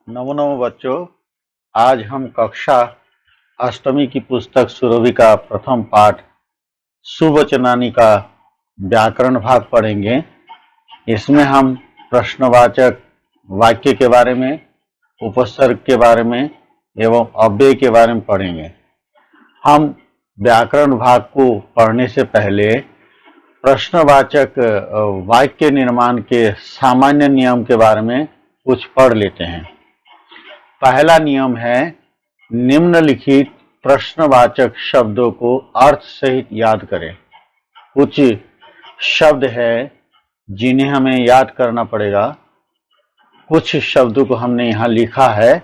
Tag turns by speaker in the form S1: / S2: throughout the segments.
S1: नमो नमो बच्चों। आज हम कक्षा अष्टमी की पुस्तक सुरभि का प्रथम पाठ सुवचनानी का व्याकरण भाग पढ़ेंगे। इसमें हम प्रश्नवाचक वाक्य के बारे में, उपसर्ग के बारे में एवं अव्यय के बारे में पढ़ेंगे। हम व्याकरण भाग को पढ़ने से पहले प्रश्नवाचक वाक्य निर्माण के सामान्य नियम के बारे में कुछ पढ़ लेते हैं। पहला नियम है, निम्नलिखित प्रश्नवाचक शब्दों को अर्थ सहित याद करें। कुछ शब्द है जिन्हें हमें याद करना पड़ेगा। कुछ शब्दों को हमने यहाँ लिखा है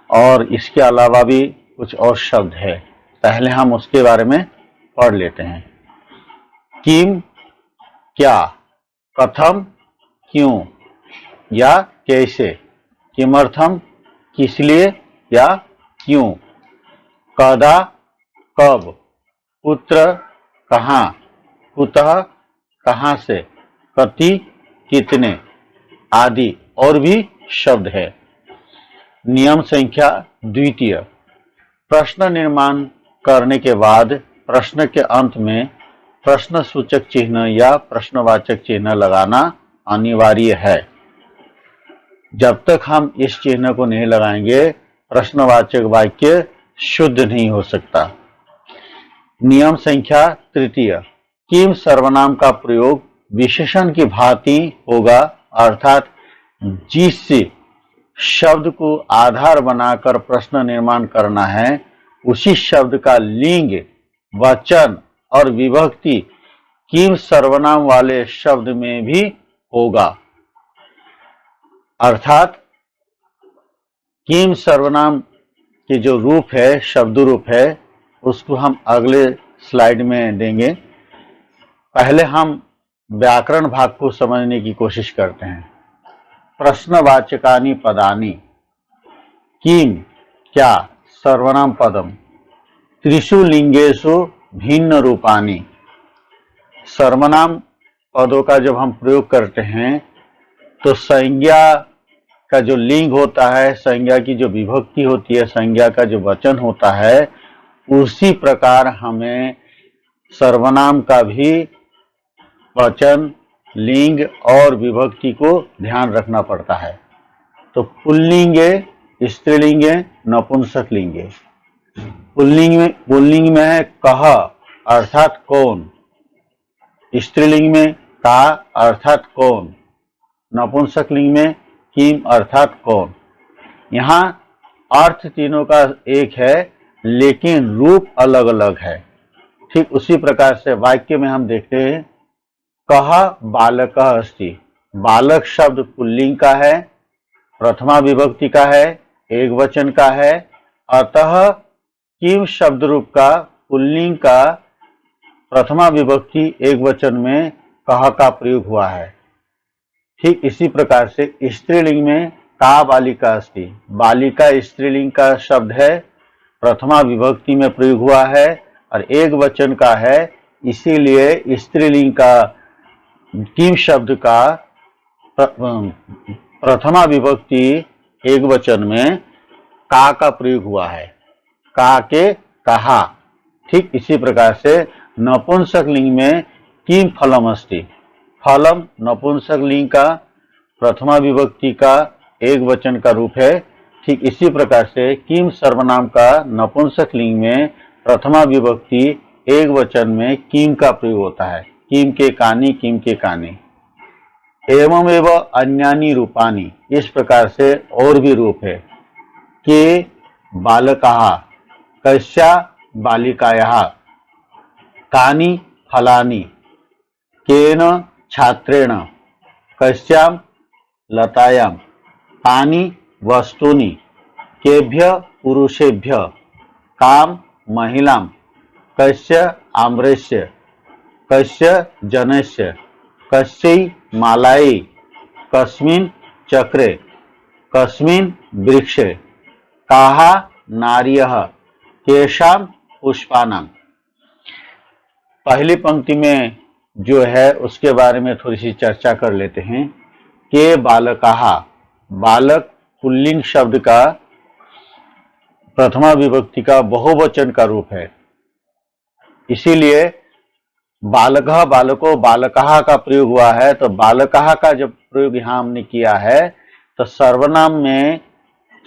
S1: और इसके अलावा भी कुछ और शब्द है। पहले हम उसके बारे में पढ़ लेते हैं। किम क्या, कथम क्यों या कैसे, किमर्थम किस लिए या क्यों, कदा कब, कुत्र कहाँ, कुतः कहाँ से, कति कितने आदि और भी शब्द है। नियम संख्या द्वितीय, प्रश्न निर्माण करने के बाद प्रश्न के अंत में प्रश्न सूचक चिन्ह या प्रश्नवाचक चिन्ह लगाना अनिवार्य है। जब तक हम इस चिन्ह को नहीं लगाएंगे प्रश्नवाचक वाक्य शुद्ध नहीं हो सकता। नियम संख्या तृतीय, किम सर्वनाम का प्रयोग विशेषण की भांति होगा, अर्थात जिस शब्द को आधार बनाकर प्रश्न निर्माण करना है उसी शब्द का लिंग, वचन और विभक्ति किम सर्वनाम वाले शब्द में भी होगा। अर्थात किम सर्वनाम के जो रूप है, शब्द रूप है, उसको हम अगले स्लाइड में देंगे। पहले हम व्याकरण भाग को समझने की कोशिश करते हैं। प्रश्नवाचकानि पदानि, किम क्या, सर्वनाम पदम, त्रिषु लिंगेषु भिन्न रूपानि। सर्वनाम पदों का जब हम प्रयोग करते हैं तो संज्ञा का जो लिंग होता है, संज्ञा की जो विभक्ति होती है, संज्ञा का जो वचन होता है, उसी प्रकार हमें सर्वनाम का भी वचन, लिंग और विभक्ति को ध्यान रखना पड़ता है। तो पुल्लिंगे, स्त्रीलिंगे, नपुंसकलिंगे। पुल्लिंग में है कह अर्थात कौन, स्त्रीलिंग में का अर्थात कौन, नपुंसकलिंग में किम अर्थात कौन। यहाँ अर्थ तीनों का एक है लेकिन रूप अलग अलग है। ठीक उसी प्रकार से वाक्य में हम देखते हैं, कह बालकः अस्ति। बालक शब्द पुल्लिंग का है, प्रथमा विभक्ति का है, एक वचन का है। अतः किम शब्द रूप का पुल्लिंग का प्रथमा विभक्ति एक वचन में कह का प्रयोग हुआ है। ठीक इसी प्रकार से स्त्रीलिंग में का बालिका अस्ति। बालिका स्त्रीलिंग का शब्द है, प्रथमा विभक्ति में प्रयोग हुआ है और एक वचन का है, इसीलिए स्त्रीलिंग का किम शब्द का प्रथमा विभक्ति एक वचन में का प्रयोग हुआ है, का के कहा। ठीक इसी प्रकार से नपुंसक लिंग में किम फलम अस्ति। फलम नपुंसक लिंग का प्रथमा विभक्ति का एक वचन का रूप है। ठीक इसी प्रकार से किम सर्वनाम का नपुंसक लिंग में प्रथमा विभक्ति एक वचन में किम का प्रयोग होता है, किम के कानी, किम के कानी। एवं एवं अन्यानि रूपानि, इस प्रकार से और भी रूप है। के बालकाः, कस्या बालिकायाः, कानि फलानि, केन छात्रेण, कस्यां लतायां, कानि वस्तूनि, केभ्य पुरुषेभ्य, कां महिलां, कस्य आम्रस्य, कस्य जनस्य, कस्यै मालाई, कस्मिन् चक्रे, कस्मिन् वृक्षे, काः नार्यः, केषां पुष्पाणां। पहली पंक्ति में जो है उसके बारे में थोड़ी सी चर्चा कर लेते हैं। के बालकाः, बालक पुल्लिंग शब्द का प्रथमा विभक्ति का बहुवचन का रूप है। इसीलिए बालकः बालको बालकः का प्रयोग हुआ है। तो बालकः का जब प्रयोग यहाँ हमने किया है तो सर्वनाम में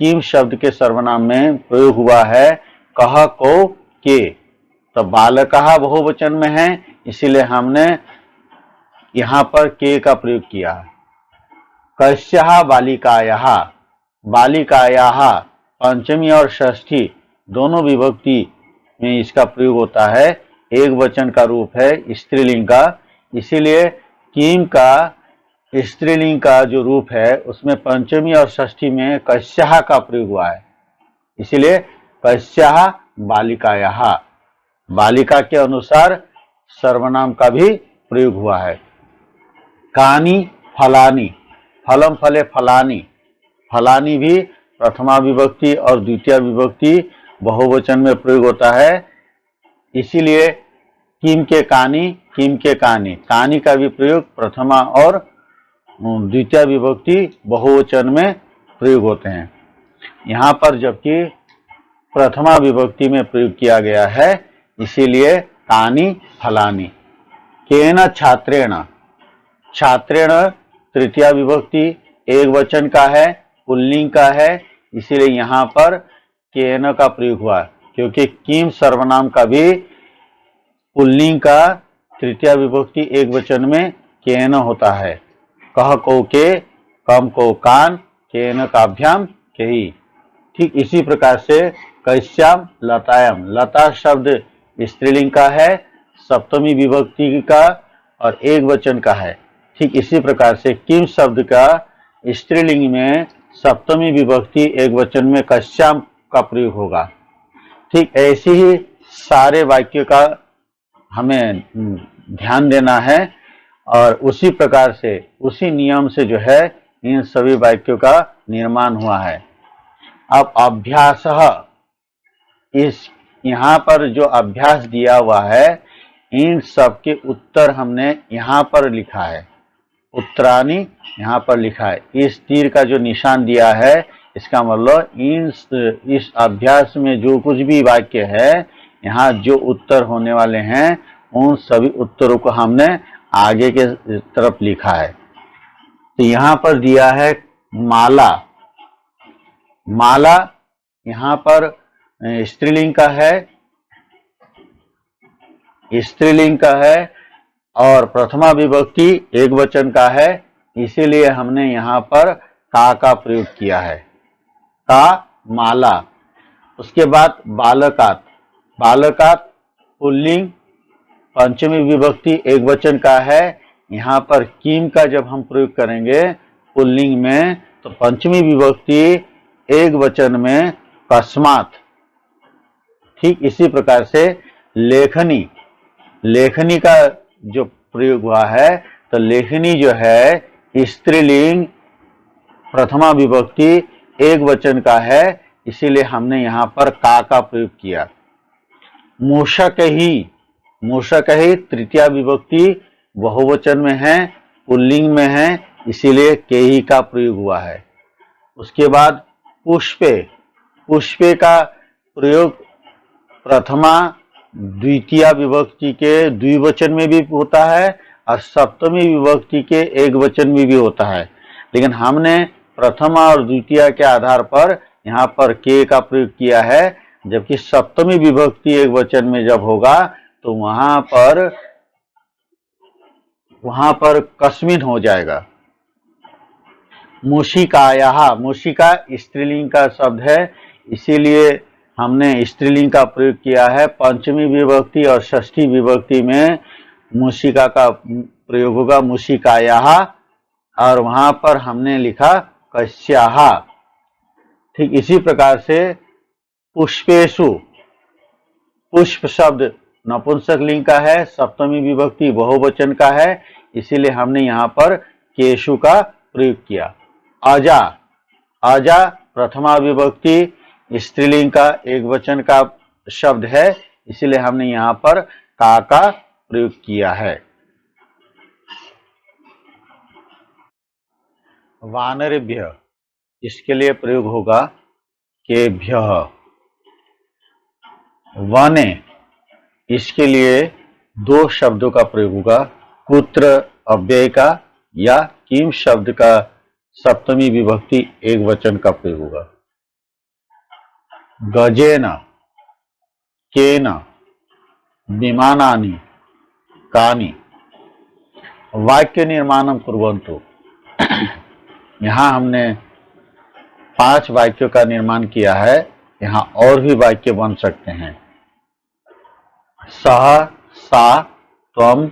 S1: किम शब्द के सर्वनाम में प्रयोग हुआ है कह को के। तो बालकः बहुवचन में है, इसीलिए हमने यहाँ पर के का प्रयोग किया है। कस्याः बालिकायाः, बालिकायाः पंचमी और षष्ठी दोनों विभक्ति में इसका प्रयोग होता है। एक वचन का रूप है स्त्रीलिंग का, इसीलिए किम का स्त्रीलिंग का जो रूप है उसमें पंचमी और षष्ठी में कस्याः का प्रयोग हुआ है। इसीलिए कस्याः बालिकायाः, बालिका के अनुसार सर्वनाम का भी प्रयोग हुआ है। कानि फलानि, फलम फले फलानि, फलानि भी प्रथमा विभक्ति और द्वितीय विभक्ति बहुवचन में प्रयोग होता है। इसीलिए किम के कानि, किम के कानि, कानि का भी प्रयोग प्रथमा और द्वितीय विभक्ति बहुवचन में प्रयोग होते हैं। यहाँ पर जबकि प्रथमा विभक्ति में प्रयोग किया गया है, इसीलिए कानि फलानि। केन छात्रेण, छात्रेण तृतीया विभक्ति एक वचन का है, पुल्लिंग का है, इसीलिए यहाँ पर केन का प्रयोग हुआ, क्योंकि किम सर्वनाम का भी पुल्लिंग का तृतीया विभक्ति एक वचन में केन होता है। कह को के, कम को कान, केन काभ्याम केही। ठीक इसी प्रकार से कस्याम लतायाम, लता शब्द स्त्रीलिंग का है, सप्तमी विभक्ति का और एक वचन का है। ठीक इसी प्रकार से किम शब्द का स्त्रीलिंग में सप्तमी विभक्ति एक वचन में कस्याम का प्रयोग होगा। ठीक ऐसे ही सारे वाक्यों का हमें ध्यान देना है और उसी प्रकार से उसी नियम से जो है इन सभी वाक्यों का निर्माण हुआ है। अब अभ्यास, इस यहाँ पर जो अभ्यास दिया हुआ है इन सब के उत्तर हमने यहाँ पर लिखा है। उत्तरानी यहाँ पर लिखा है। इस तीर का जो निशान दिया है इसका मतलब इस अभ्यास में जो कुछ भी वाक्य है यहाँ जो उत्तर होने वाले हैं उन सभी उत्तरों को हमने आगे के तरफ लिखा है। तो यहाँ पर दिया है माला, माला यहाँ पर स्त्रीलिंग का है, स्त्रीलिंग का है और प्रथमा विभक्ति एक वचन का है, इसीलिए हमने यहाँ पर का प्रयोग किया है। का माला। उसके बाद बालकात, बालकात पुल्लिंग पंचमी विभक्ति एक वचन का है। यहाँ पर किम का जब हम प्रयोग करेंगे पुल्लिंग में तो पंचमी विभक्ति एक वचन में कस्मात। ठीक इसी प्रकार से लेखनी, लेखनी का जो प्रयोग हुआ है तो लेखनी जो है स्त्रीलिंग प्रथमा विभक्ति एक वचन का है, इसीलिए हमने यहाँ पर का प्रयोग किया। मूषक ही, मूषक ही तृतीया विभक्ति बहुवचन में है, पुल्लिंग में है, इसीलिए के ही का प्रयोग हुआ है। उसके बाद पुष्पे, पुष्पे का प्रयोग प्रथमा द्वितीय विभक्ति के द्विवचन में भी होता है और सप्तमी विभक्ति के एक वचन में भी होता है, लेकिन हमने प्रथमा और द्वितीय के आधार पर यहाँ पर के का प्रयोग किया है, जबकि सप्तमी विभक्ति एक वचन में जब होगा तो वहां पर कस्मिन हो जाएगा। मूषिकायाः, मूषिका स्त्रीलिंग का शब्द है, इसीलिए हमने स्त्रीलिंग का प्रयोग किया है। पंचमी विभक्ति और षष्ठी विभक्ति में मूषिका का प्रयोग होगा, मूषिकायाः, और वहां पर हमने लिखा कस्याः। ठीक इसी प्रकार से पुष्पेषु, पुष्प शब्द नपुंसकलिंग का है, सप्तमी विभक्ति बहुवचन का है, इसीलिए हमने यहाँ पर केशु का प्रयोग किया। अजा, अजा प्रथमा विभक्ति स्त्रीलिंग का एक वचन का शब्द है, इसीलिए हमने यहाँ पर का प्रयोग किया है। वानरेभ्य, इसके लिए प्रयोग होगा केभ्यः। वने, इसके लिए दो शब्दों का प्रयोग होगा, कुत्र अव्यय का या किम शब्द का सप्तमी विभक्ति एक वचन का प्रयोग होगा। गजेन, केन, विमानानि, कानि। वाक्य निर्माणम कुर्वन्तु। यहाँ हमने 5 वाक्यों का निर्माण किया है, यहाँ और भी वाक्य बन सकते हैं। सः, सा, त्वम,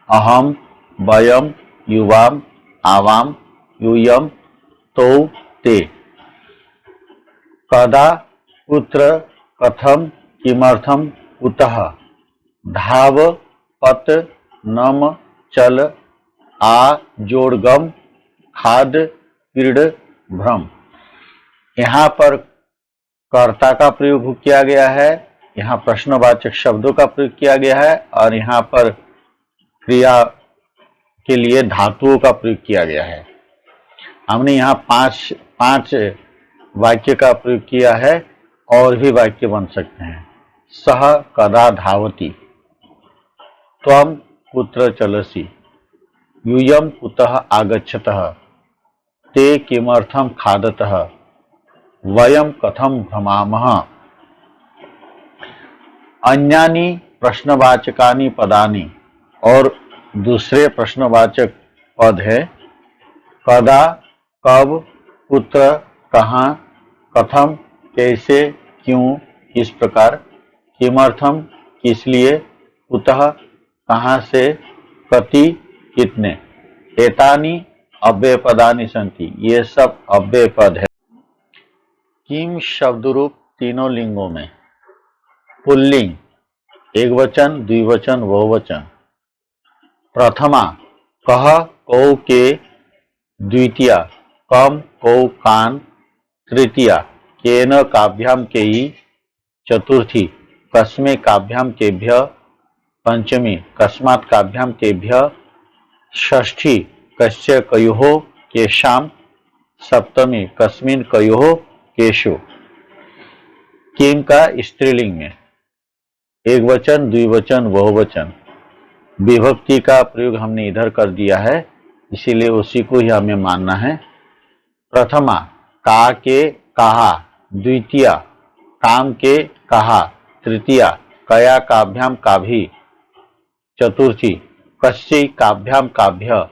S1: अहम, वयम, युवाम, आवाम, यूयम, तौ, ते। कदा, कुत्र, कथम, किमर्थम, कुतः। धाव, पत, नम, चल, आ, जोड़, गम, खाद, क्रीड, भ्रम। यहाँ पर कर्ता का प्रयोग किया गया है, यहाँ प्रश्नवाचक शब्दों का प्रयोग किया गया है और यहाँ पर क्रिया के लिए धातुओं का प्रयोग किया गया है। हमने यहाँ पांच वाक्य का प्रयोग किया है, और भी वाक्य बन सकते हैं। सः कदा धावति, त्वं कुत्र चलसि, यूयं कुतः आगच्छतः, ते किमर्थं खादतः, वयं कथं भ्रमामः। अन्यानि प्रश्नवाचकानि पदानि, और दूसरे प्रश्नवाचक पद है कदा, कब, कुत्र, कहाँ, कथम, कैसे, क्यों, किस प्रकार, किमर्थम, किस लिए, कुतः, कहाँ से, कति, कितने। एतानि अव्यय पदानि सन्ति, ये सब अव्यय पद है। किम शब्द रूप तीनों लिंगों में। पुल्लिंग एक वचन, द्विवचन, बहुवचन। प्रथमा कह, कौ, के। द्वितीया कम, कौ, कान। तृतीया केन, काभ्याम, केयी। चतुर्थी कस्मे, काभ्याम, केभ्य। पंचमी कस्मात्, काभ्याम, केभ्य। षष्ठी कस्य, कयोः, केषाम्। सप्तमी कस्मिन्, कयोः, केषु। किम का स्त्रीलिंग में एक वचन, द्विवचन, बहुवचन। विभक्ति का प्रयोग हमने इधर कर दिया है, इसीलिए उसी को ही हमें मानना है। प्रथमा का, के, कहा। द्वितीया काम, के, कहा। तृतीया कया, काभ्याम, काभी। चतुर्थी कस्य, काभ्याम, काभ्य।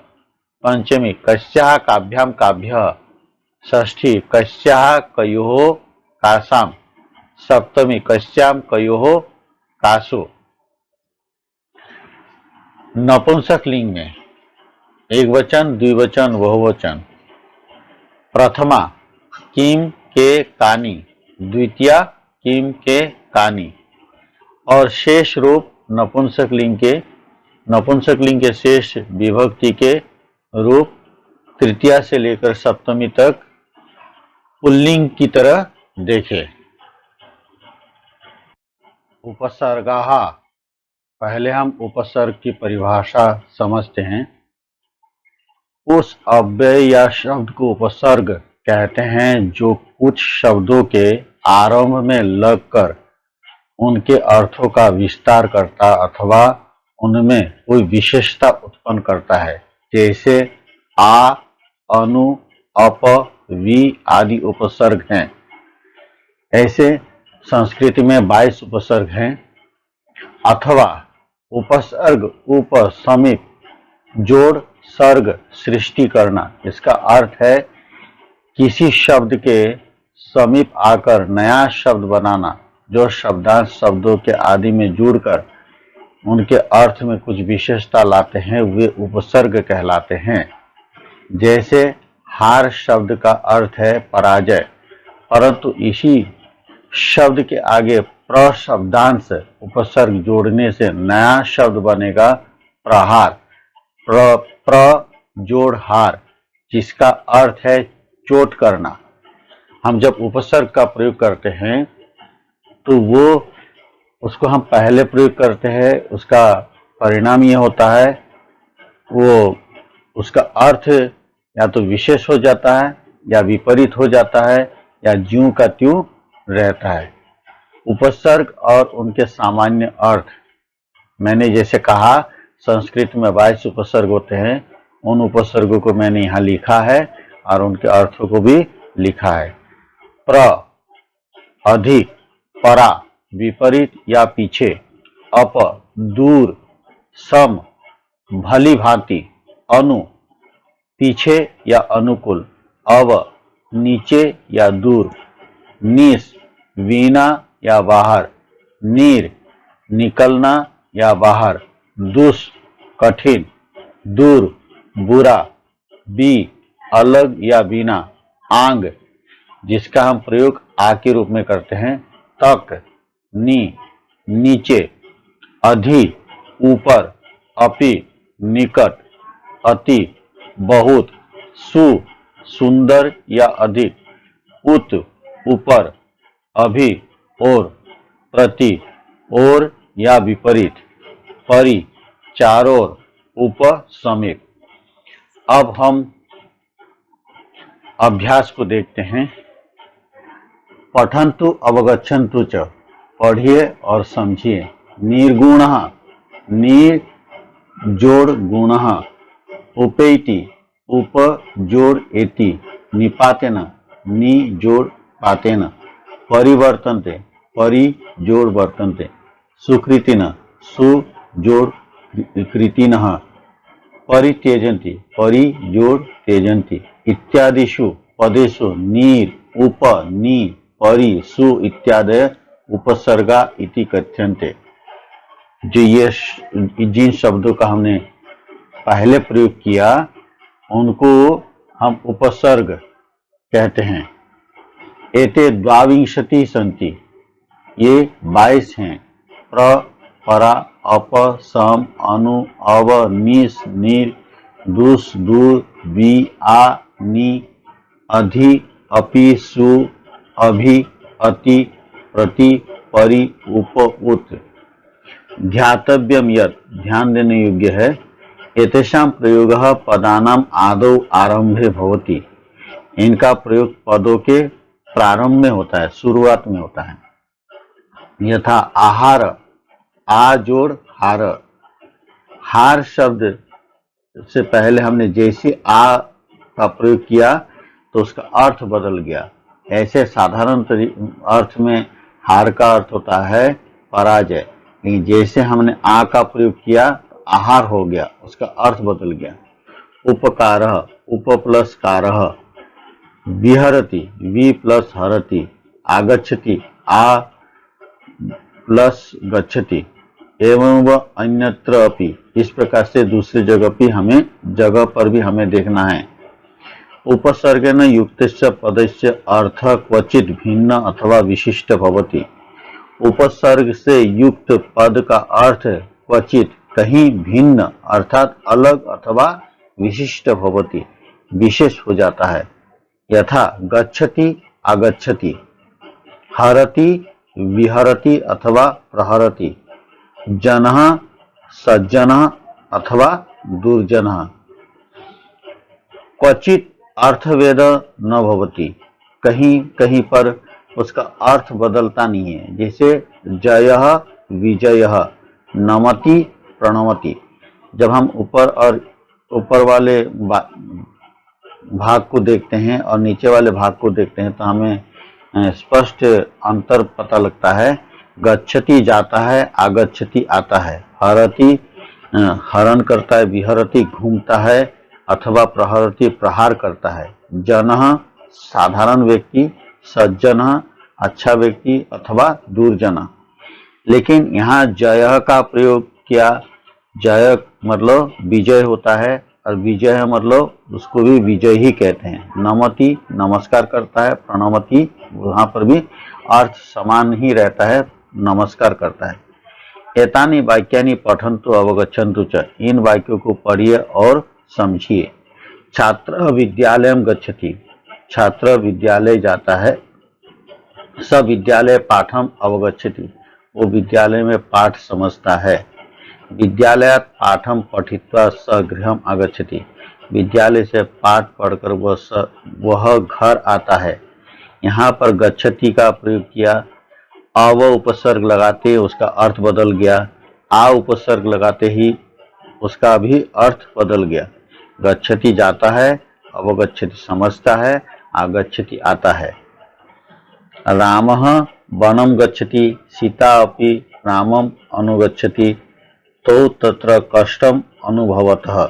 S1: पंचमी कस्याः, काभ्याम, काभ्य। षष्ठी कस्याः, कयोः, कासाम। सप्तमी कस्याम, कयोः, कासु। नपुंसक लिंग में एक वचन, द्विवचन, बहुवचन। प्रथमा किम, के, कानी। द्वितीया किम, के, कानी। और शेष रूप नपुंसक लिंग के शेष विभक्ति के रूप तृतीया से लेकर सप्तमी तक पुल्लिंग की तरह देखे। उपसर्गाः, पहले हम उपसर्ग की परिभाषा समझते हैं। उस अव्यय या शब्द को उपसर्ग कहते हैं जो कुछ शब्दों के आरंभ में लगकर उनके अर्थों का विस्तार करता अथवा उनमें कोई विशेषता उत्पन्न करता है। जैसे आ, अनु, अप, वि आदि उपसर्ग हैं। ऐसे संस्कृत में 22 उपसर्ग हैं। अथवा उपसर्ग उप, समीप, जोड़, सर्ग, सृष्टि करना। इसका अर्थ है किसी शब्द के समीप आकर नया शब्द बनाना, जो शब्दांश शब्दों के आदि में जुड़कर उनके अर्थ में कुछ विशेषता लाते हैं, वे उपसर्ग कहलाते हैं। जैसे हार शब्द का अर्थ है पराजय, परंतु इसी शब्द के आगे प्र शब्दांश उपसर्ग जोड़ने से नया शब्द बनेगा प्रहार। प्र जोड़ हार, जिसका अर्थ है चोट करना। हम जब उपसर्ग का प्रयोग करते हैं तो उसको हम पहले प्रयोग करते हैं, उसका परिणाम ये होता है वो उसका अर्थ या तो विशेष हो जाता है या विपरीत हो जाता है या ज्यों का त्यों रहता है। उपसर्ग और उनके सामान्य अर्थ, मैंने जैसे कहा संस्कृत में 22 उपसर्ग होते हैं, उन उपसर्गों को मैंने यहाँ लिखा है और उनके अर्थों को भी लिखा है। प्र अधिक, परा विपरीत या पीछे, अप दूर, सम भली भांति, अनु पीछे या अनुकूल, अव नीचे या दूर, निस वीणा या बाहर, नीर निकलना या बाहर, दुष कठिन, दूर बुरा, बी अलग या बिना, आंग जिसका हम प्रयोग आ के रूप में करते हैं, तक नी नीचे, अधि ऊपर, अपि निकट, अति बहुत, सु सुंदर या अधिक, उत ऊपर, अभि और, प्रति और या विपरीत, परि चारों ओर, उप समीप। अब हम अभ्यास को देखते हैं। पठन्तु अवगच्छन्तु च, पढ़िए और समझिए। निर्गुणः निर जोड़ गुणः, उपेति उप जोड़ एति, निपातेन नि जोड़ पातेन, परिवर्तन्ते परि जोड़ वर्तन्ते, सुकृतिन सु जोड़ कृतिनः, परित्यजन्ति परि जोड़ त्यजन्ति, इत्यादिषु पदेषु नीर उप नि परि सु इत्यादय उपसर्गा इति कथ्यन्ते। जो ये जिन शब्दों का हमने पहले प्रयोग किया उनको हम उपसर्ग कहते हैं। एते द्वाविंशति सन्ति, ये 22 हैं। प्र परा अप सम अनु अव निस निर, दुस दूर, बी आ नि, अधि अपि सु अभि अति, प्रति परि उप उत। ध्यातव्यम यत्, ध्यान देने योग्य है, एतेषां प्रयोगः पदानां आदौ आरंभे भवति, इनका प्रयोग पदों के प्रारंभ में होता है, शुरुआत में होता है। यथा आहार, आ जोड़ हार, हार शब्द से पहले हमने जैसे आ का प्रयोग किया तो उसका अर्थ बदल गया। ऐसे साधारण अर्थ में हार का अर्थ होता है पराजय, लेकिन जैसे हमने आ का प्रयोग किया तो आहार हो गया, उसका अर्थ बदल गया। उपकारः, उप प्लस कारः, विहरति वि प्लस हरति, आगच्छति आ प्लस गच्छति, एवं अन्यत्र अपि, इस प्रकार से दूसरी जगह पर भी हमें देखना है। उपसर्गेण युक्तस्य पदस्य अर्थ क्वचित भिन्न अथवा विशिष्ट भवति, उपसर्ग से युक्त पद का अर्थ क्वचित कहीं भिन्न अर्थात अलग अथवा विशिष्ट भवति, विशेष हो जाता है। यथा गच्छति आगच्छति, हरति विहरति अथवा प्रहरति, जनः सज्जनः अथवा दुर्जनः। क्वचित अर्थभेद न भवति, कहीं कहीं पर उसका अर्थ बदलता नहीं है। जैसे जयः विजयः, नमति प्रणमति। जब हम ऊपर वाले भाग को देखते हैं और नीचे वाले भाग को देखते हैं तो हमें स्पष्ट अंतर पता लगता है। गच्छति जाता है, आगच्छति आता है, हरति हरण करता है, विहरति घूमता है अथवा प्रहरति प्रहार करता है, जनः साधारण व्यक्ति, सज्जनः अच्छा व्यक्ति अथवा दुर्जनः। लेकिन यहाँ जय का प्रयोग किया, जय मतलब विजय होता है और विजय मतलब उसको भी विजय ही कहते हैं। नमति नमस्कार करता है, प्रणमति वहां पर भी अर्थ समान ही रहता है, नमस्कार करता है। एतानि वाक्यानि पठन्तु अवगच्छन्तु च, इन वाक्यों को पढ़िए और समझिए। छात्र विद्यालयम गच्छति, छात्र विद्यालय जाता है। स विद्यालय पाठम अवगच्छति, वो विद्यालय में पाठ समझता है। विद्यालयात् पाठम पठित्वा स गृहम आगच्छति, विद्यालय से पाठ पढ़कर वह घर आता है। यहाँ पर गच्छति का प्रयोग किया। अव उपसर्ग लगाते ही उसका अर्थ बदल गया। आ उपसर्ग लगाते ही उसका भी अर्थ बदल गया। गच्छति जाता है, अवगच्छति समझता है, आगच्छति आता है। रामः वनं गच्छति, सीता अपि रामम् अनुगच्छति, तो तत्र कष्टम अनुभवतः।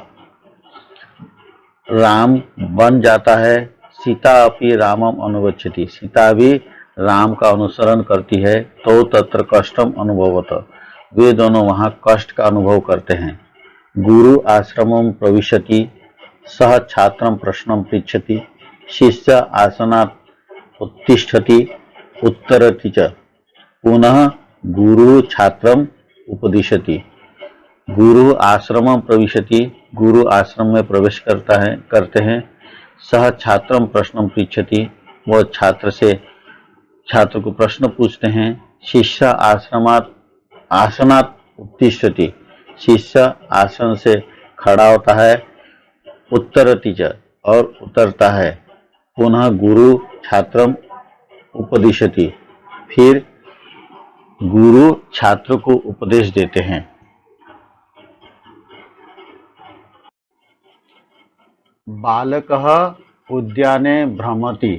S1: राम वन जाता है, सीता अपि रामम अनुगच्छति, सीता भी राम का अनुसरण करती है, तो तत्र कष्टम अनुभवतः, वे दोनों वहां कष्ट का अनुभव करते हैं। गुरु आश्रमं प्रविशति, सह छात्रं प्रश्नं पृच्छति, शिष्य आसनात् उत्तिष्ठति, उत्तरति च, पुनः गुरु छात्रम उपदिशति। गुरु आश्रमं प्रविशति, गुरु आश्रम में प्रवेश करते हैं। सह छात्रम प्रश्नं पृच्छति, वह छात्र को प्रश्न पूछते हैं। शिष्य आसनात् उत्तिष्ठति, शिष्य आसन से खड़ा होता है। उत्तरति च, और उतरता है। पुनः गुरु छात्रम उपदिशति, फिर गुरु छात्र को उपदेश देते हैं। बालकः उद्याने भ्रमति,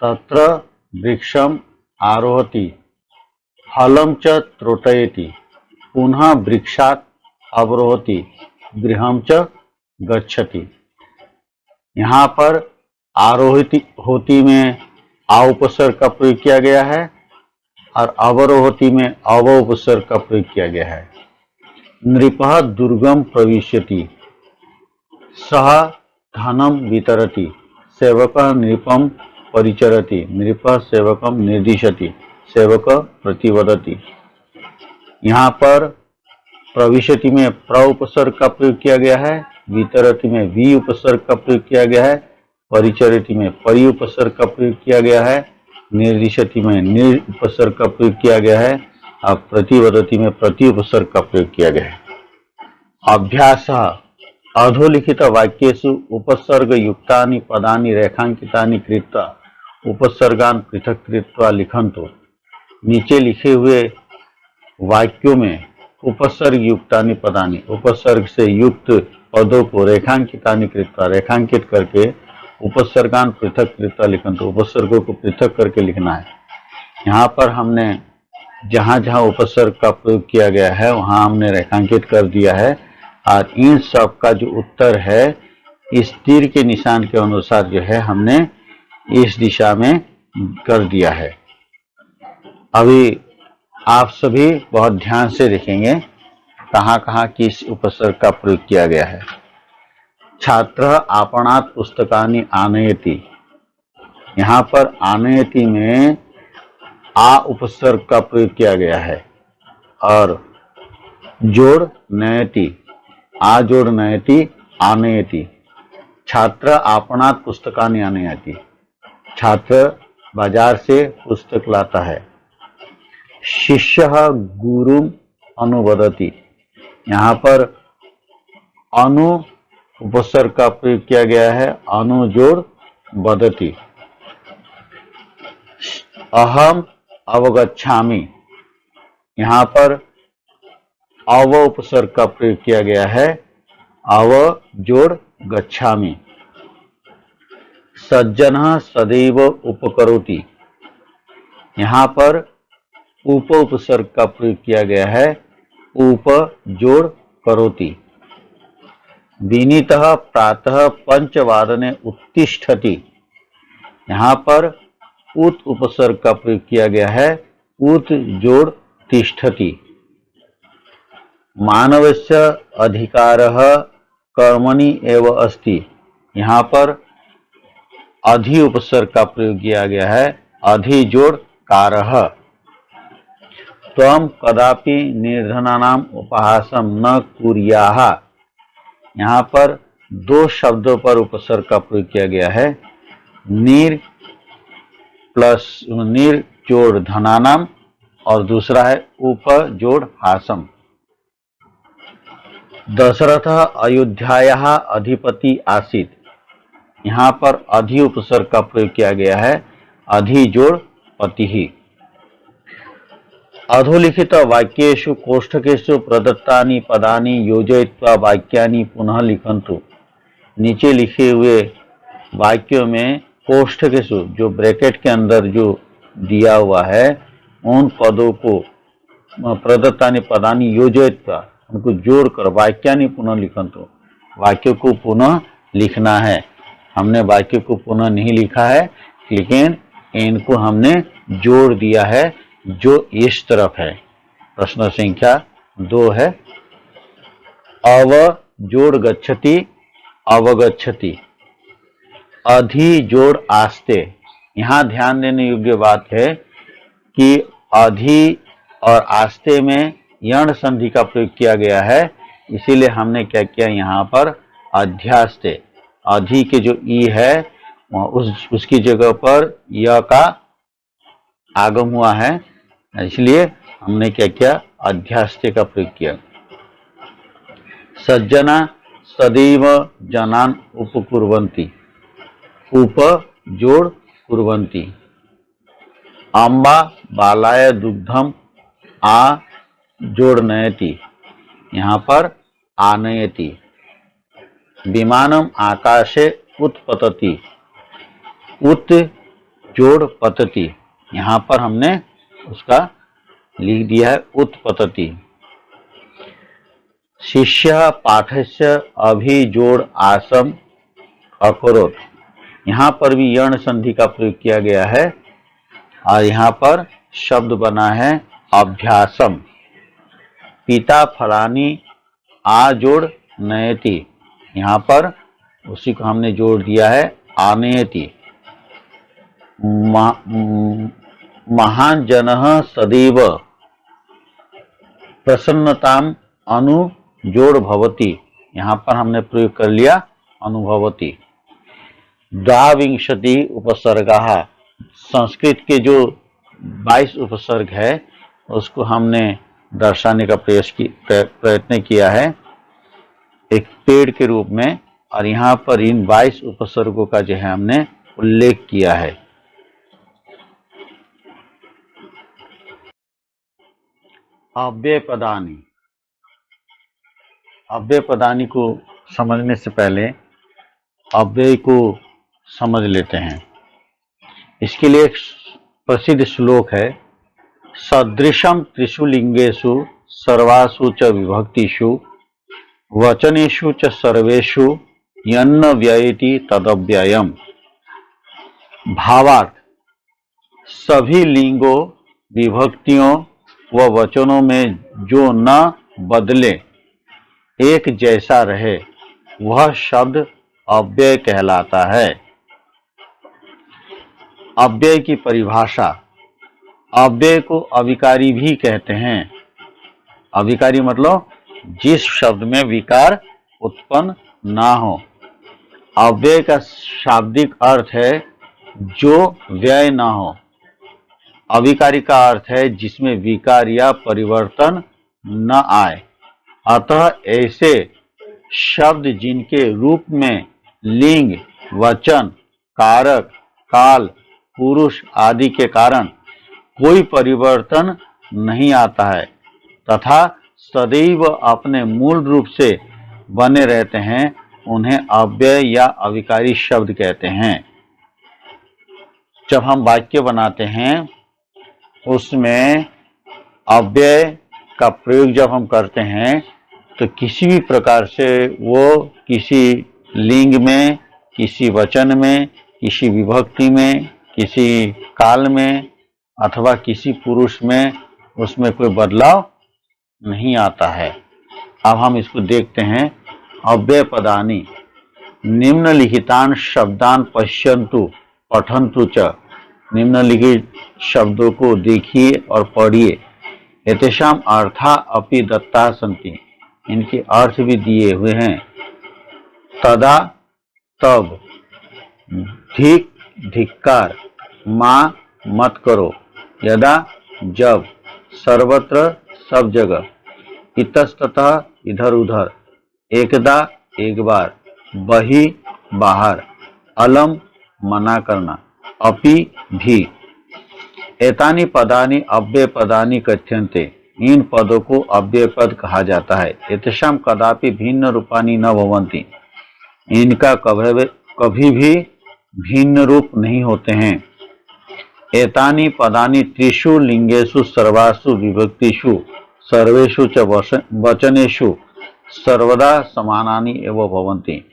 S1: तत्र वृक्षम् आरोहति, फलं च त्रोटयति, पुनः वृक्षात् अवरोहति, गृहं च गच्छति। यहाँ पर आरोहिति होती में आ उपसर्ग का प्रयोग किया गया है और अवरोहति में अव उपसर्ग का प्रयोग किया गया है। नृपः दुर्गम प्रविशति, सह धनम वितरति, सेवकः नृपम परिचरति, नृपः सेवकम निर्दिशति, सेवक प्रतिवदति। यहाँ पर प्रविशति में प्र उपसर्ग का प्रयोग किया गया है, वितरति में वी उपसर्ग का प्रयोग किया गया है, परिचरति में परि उपसर्ग का प्रयोग किया गया है, निर्दिशति में निर उपसर्ग का प्रयोग किया गया है और प्रतिवदति में प्रति उपसर्ग का प्रयोग किया गया है। अभ्यास, अधोलिखित वाक्येषु उपसर्ग युक्तानि पदानि रेखांकितानि कृत्वा उपसर्गान् पृथक कृत्वा लिखन्तु। नीचे लिखे हुए वाक्यों में उपसर्ग युक्तानि पदानि, उपसर्ग से युक्त पदों को रेखांकितानि कृत्वा, रेखांकित करके उपसर्गान पृथक कृत्वा लिखन्तु, उपसर्गों को पृथक करके लिखना है। यहाँ पर हमने जहाँ जहाँ उपसर्ग का प्रयोग किया गया है वहाँ हमने रेखांकित कर दिया है और इन सब का जो उत्तर है इस तीर के निशान के अनुसार जो है हमने इस दिशा में कर दिया है। अभी आप सभी बहुत ध्यान से देखेंगे कहाँ कहाँ किस उपसर्ग का प्रयोग किया गया है। छात्र आपणात् पुस्तकानि आनयति, यहाँ पर आनयति में आ उपसर्ग का प्रयोग किया गया है और जोड़ नयति, आ जोड़ नयति आनयति। छात्र आपणात् पुस्तकानि आनयति, छात्र बाजार से पुस्तक लाता है। शिष्यः गुरुम् अनुवदति, यहाँ पर अनु उपसर्ग का प्रयोग किया गया है, अनु जोड़ वदति। अहम अवगच्छामि, यहाँ पर अव उपसर्ग का प्रयोग किया गया है, अव जोड़ गच्छामि। सज्जनः सदैव उपकरोति, यहाँ पर उप उपसर्ग का प्रयोग किया गया है, उप जोड़ करोति। विनीतः प्रातः पंचवादने उत्तिष्ठति, यहाँ पर उत उपसर्ग का प्रयोग किया गया है, उत जोड़ तिष्ठति। मानवस्य अधिकारः कर्मणि एव अस्ति, यहाँ पर अधि उपसर्ग का प्रयोग किया गया है, अधि जोड़ कारः। त्वं कदापि निर्धनानाम् उपहासं न कुर्याः, यहाँ पर दो शब्दों पर उपसर्ग का प्रयोग किया गया है, निर प्लस निर जोड़ धनानाम और दूसरा है उप जोड़ हासम। दशरथ अयोध्यायाः अधिपति आसीत्। यहाँ पर अधि उपसर्ग का प्रयोग किया गया है, अधि जोड़ पति ही। अधोलिखित वाक्येषु कोष्ठकेषु प्रदत्तानि पदानि योजयित्वा वाक्यानि पुनः लिखन्तु। नीचे लिखे हुए वाक्यों में कोष्ठकेषु, जो ब्रैकेट के अंदर जो दिया हुआ है, उन पदों को प्रदत्तानि पदानि योजयित्वा, उनको जोड़कर वाक्यानि पुनः लिखन्तु, वाक्यों को पुनः लिखना है। हमने वाक्य को पुनः नहीं लिखा है, लेकिन इनको हमने जोड़ दिया है, जो इस तरफ है। प्रश्न संख्या 2 है, अव जोड़ गच्छति अवगच्छति, अधि जोड़ आस्ते। यहाँ ध्यान देने योग्य बात है कि अधि और आस्ते में यण संधि का प्रयोग किया गया है, इसीलिए हमने क्या किया, यहाँ पर अध्यास्ते, अधि के जो ई है उसकी जगह पर य का आगम हुआ है, इसलिए हमने क्या किया, अध्यास्ते का प्रयोग किया। सज्जना सदैव जनान उपकुर्वन्ति, उप जोड़ कुर्वन्ति। अम्बा बालाय दुग्धम आ जोड़ नयति, यहाँ पर आनयति। विमानम आकाशे उत्पतति, उत जोड़ पतति, यहाँ पर हमने उसका लिख दिया है उत्पतति। शिष्य पाठस्य अभिजोड़ आसम अकरोत्, यहाँ पर भी यण संधि का प्रयोग किया गया है और यहाँ पर शब्द बना है अभ्यासम। पिता फलानी आ जोड़ नयति, यहाँ पर उसी को हमने जोड़ दिया है आनयति। महान जनः सदैव प्रसन्नताम अनु जोड़ भवति, यहाँ पर हमने प्रयोग कर लिया अनुभवति। द्वाविंशति उपसर्गाः, संस्कृत के जो 22 उपसर्ग है उसको हमने दर्शाने का प्रयत्न किया है एक पेड़ के रूप में, और यहाँ पर इन 22 उपसर्गों का जो है हमने उल्लेख किया है। अव्यय पदानि, अव्यय पदानि को समझने से पहले अव्यय को समझ लेते हैं। इसके लिए एक प्रसिद्ध श्लोक है, सदृशम त्रिषु लिंगेषु सर्वासु च विभक्तिषु वचनेषु च सर्वेषु यन्न व्ययति तदव्ययम्। भावार्थ, सभी लिंगों, विभक्तियों व वचनों में जो न बदले, एक जैसा रहे, वह शब्द अव्यय कहलाता है। अव्यय की परिभाषा, अव्यय को अविकारी भी कहते हैं। अविकारी मतलब जिस शब्द में विकार उत्पन्न ना हो। अव्यय का शाब्दिक अर्थ है जो व्यय ना हो। अविकारी का अर्थ है जिसमें विकार या परिवर्तन न आए। अतः ऐसे शब्द जिनके रूप में लिंग, वचन, कारक, काल, पुरुष आदि के कारण कोई परिवर्तन नहीं आता है तथा सदैव अपने मूल रूप से बने रहते हैं, उन्हें अव्यय या अविकारी शब्द कहते हैं। जब हम वाक्य बनाते हैं उसमें अव्यय का प्रयोग जब हम करते हैं तो किसी भी प्रकार से वो किसी लिंग में, किसी वचन में, किसी विभक्ति में, किसी काल में अथवा किसी पुरुष में उसमें कोई बदलाव नहीं आता है। अब हम इसको देखते हैं। अव्यय पदानि निम्नलिखितान शब्दान पश्यन्तु पठन्तु च, निम्नलिखित शब्दों को देखिए और पढ़िए। एतेषाम अर्था अपि दत्ता सन्ति, इनके अर्थ भी दिए हुए हैं। तदा तब, धिक धिक्कार, माँ मत करो, यदा जब, सर्वत्र सब जगह, इतस्ततः इधर उधर, एकदा एक बार, बही बाहर, अलम मना करना, अपि भी। एतानि पदानि अव्यय पदानि कथ्यन्ते, इन पदों को अव्यय पद कहा जाता है। एतेषां कदापि भिन्न रूपानि न भवन्ति, इनका कभी भी भिन्न रूप नहीं होते हैं। एतानि पदानि त्रिषु लिंगेषु सर्वासु विभक्तिषु सर्वेषु च वचनेषु सर्वदा समानानि एव भवन्ति।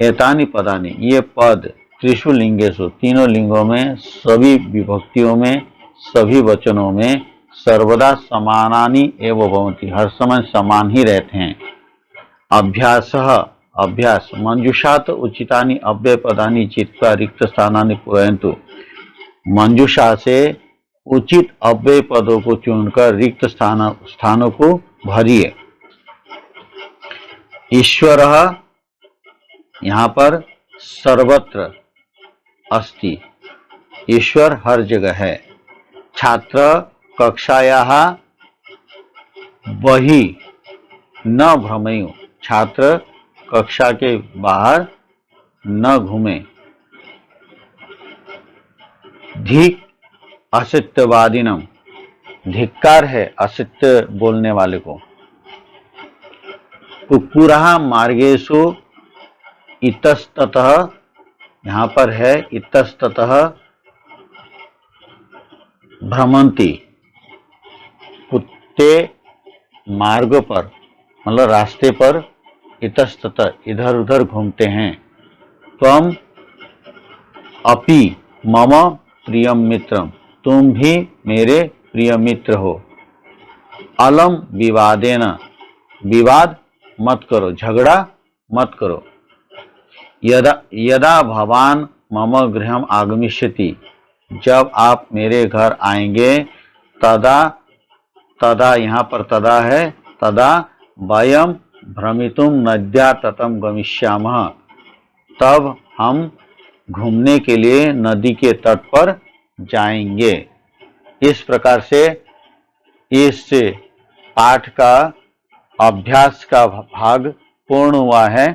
S1: एतानि पदानि, ये पद, त्रिषु लिंगेषु, तीनों लिंगों में, सभी विभक्तियों में, सभी वचनों में, सर्वदा समानानि एव भवन्ति, हर समय समान ही रहते हैं। अभ्यासः, अभ्यास, मंजूषात उचितानि अव्यय पदानि चित्वा रिक्त स्थानानि पूरयन्तु। मंजूषा से उचित अव्यय पदों को चुनकर रिक्त स्थानों को भरिए। ईश्वरः, यहाँ पर सर्वत्र अस्ति, ईश्वर हर जगह है। छात्र कक्षायाः बहि न भ्रमयु, छात्र कक्षा के बाहर न घूमे। धिक असत्यवादिनम, धिक्कार है असत्य बोलने वाले को। कुक्कुरः मार्गेषु इतस्ततः, यहाँ पर है इतस्ततः भ्रमंती, कुत्ते मार्ग पर मतलब रास्ते पर, इतस्ततः इधर उधर घूमते हैं। त्वम अपि मम प्रियम मित्रम, तुम भी मेरे प्रिय मित्र हो। अलम विवादेन, विवाद मत करो, झगड़ा मत करो। यदा भवान मम गृहम आगमिष्यति, जब आप मेरे घर आएंगे, तदा यहाँ पर तदा है, तदा वयम भ्रमितुम नद्या तटम गमिष्यामः, तब हम घूमने के लिए नदी के तट पर जाएंगे। इस प्रकार से इस पाठ का अभ्यास का भाग पूर्ण हुआ है।